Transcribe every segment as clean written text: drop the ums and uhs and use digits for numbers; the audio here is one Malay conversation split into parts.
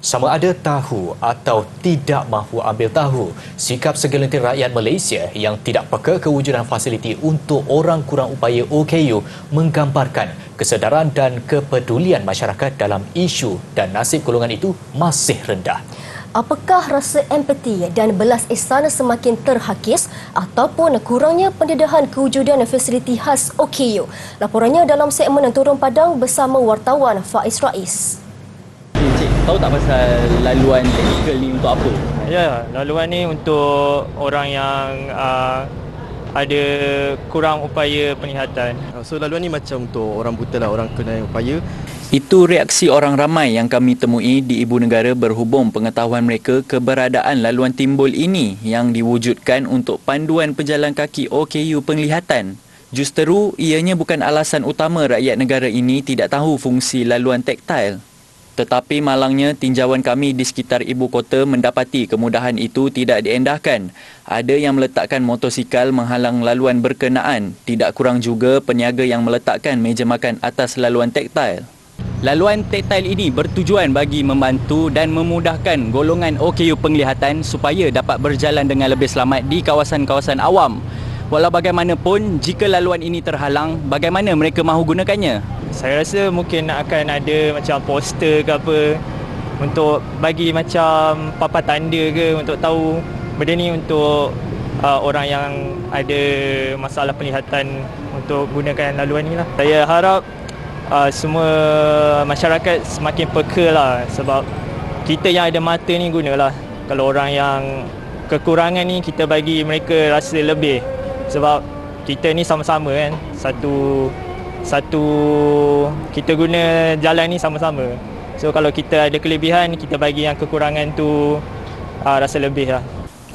Sama ada tahu atau tidak mahu ambil tahu, sikap segelintir rakyat Malaysia yang tidak peka kewujudan fasiliti untuk orang kurang upaya OKU menggambarkan kesedaran dan kepedulian masyarakat dalam isu dan nasib golongan itu masih rendah. Apakah rasa empati dan belas ihsan semakin terhakis ataupun kurangnya pendedahan kewujudan fasiliti khas OKU? Laporannya dalam segmen Turun Padang bersama wartawan Faiz Rais. Cik, tahu tak pasal laluan teknikal ni untuk apa? Ya, laluan ni untuk orang yang ada kurang upaya penglihatan. So laluan ni macam untuk orang buta lah, orang kurang upaya. Itu reaksi orang ramai yang kami temui di Ibu Negara berhubung pengetahuan mereka keberadaan laluan timbul ini yang diwujudkan untuk panduan pejalan kaki OKU penglihatan. Justeru, ianya bukan alasan utama rakyat negara ini tidak tahu fungsi laluan taktil. Tetapi malangnya tinjauan kami di sekitar ibu kota mendapati kemudahan itu tidak diendahkan. Ada yang meletakkan motosikal menghalang laluan berkenaan. Tidak kurang juga peniaga yang meletakkan meja makan atas laluan taktil. Laluan taktil ini bertujuan bagi membantu dan memudahkan golongan OKU penglihatan supaya dapat berjalan dengan lebih selamat di kawasan-kawasan awam. Walau bagaimanapun, jika laluan ini terhalang, bagaimana mereka mahu gunakannya? Saya rasa mungkin akan ada macam poster ke apa untuk bagi macam papan tanda ke untuk tahu benda ni untuk orang yang ada masalah penglihatan untuk gunakan laluan ni lah. Saya harap semua masyarakat semakin peka lah sebab kita yang ada mata ni gunalah. Kalau orang yang kekurangan ni kita bagi mereka rasa lebih sebab kita ni sama-sama kan, satu kita guna jalan ni sama-sama. So kalau kita ada kelebihan, kita bagi yang kekurangan tu rasa lebih lah.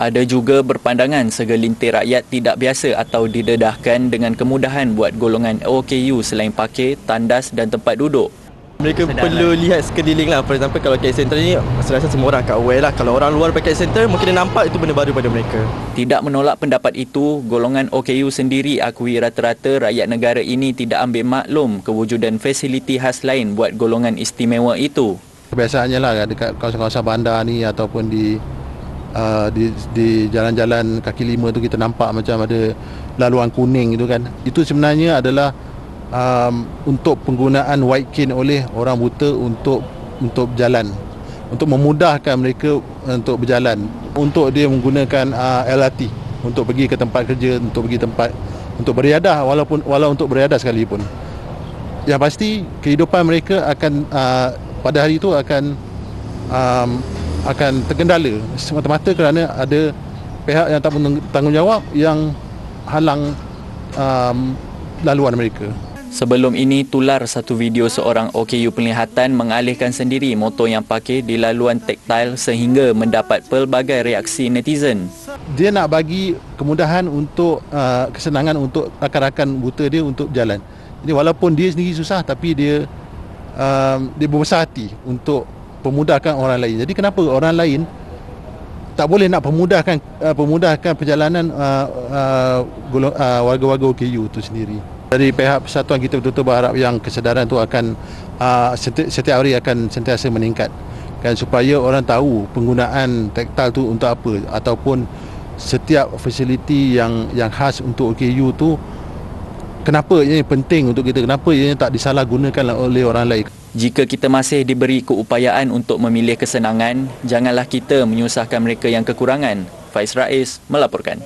Ada juga berpandangan segelintir rakyat tidak biasa atau didedahkan dengan kemudahan buat golongan OKU selain parkir, tandas dan tempat duduk. Mereka perlu lihat sekeliling lah. For example, kalau cash center ni, saya rasa semua orang akan aware lah. Kalau orang luar pakai cash center, mungkin dia nampak itu benda baru pada mereka. Tidak menolak pendapat itu, golongan OKU sendiri akui rata-rata rakyat negara ini tidak ambil maklum kewujudan fasiliti khas lain buat golongan istimewa itu. Kebiasaannya lah dekat kawasan-kawasan bandar ni ataupun di jalan-jalan kaki lima tu kita nampak macam ada laluan kuning itu kan. Itu sebenarnya adalah untuk penggunaan white cane oleh orang buta untuk berjalan, untuk memudahkan mereka untuk berjalan, untuk dia menggunakan LRT untuk pergi ke tempat kerja, untuk pergi tempat untuk beriadah, walau untuk beriadah sekalipun. Yang pasti kehidupan mereka akan pada hari itu akan terkendala semata-mata kerana ada pihak yang tak bertanggungjawab yang halang laluan mereka. Sebelum ini, tular satu video seorang OKU penglihatan mengalihkan sendiri motor yang parkir di laluan taktil sehingga mendapat pelbagai reaksi netizen. Dia nak bagi kemudahan untuk kesenangan untuk rakan-rakan buta dia untuk berjalan. Jadi walaupun dia sendiri susah, tapi dia berbesar hati untuk pemudahkan orang lain. Jadi kenapa orang lain tak boleh nak pemudahkan perjalanan warga-warga OKU itu sendiri? Dari pihak persatuan kita betul-betul berharap yang kesedaran itu akan setiap hari akan sentiasa meningkat kan, supaya orang tahu penggunaan taktil tu untuk apa, ataupun setiap fasiliti yang khas untuk OKU tu kenapa ia penting untuk kita, kenapa ia tak disalahgunakan oleh orang lain. Jika kita masih diberi keupayaan untuk memilih kesenangan, janganlah kita menyusahkan mereka yang kekurangan. Faiz Rais melaporkan.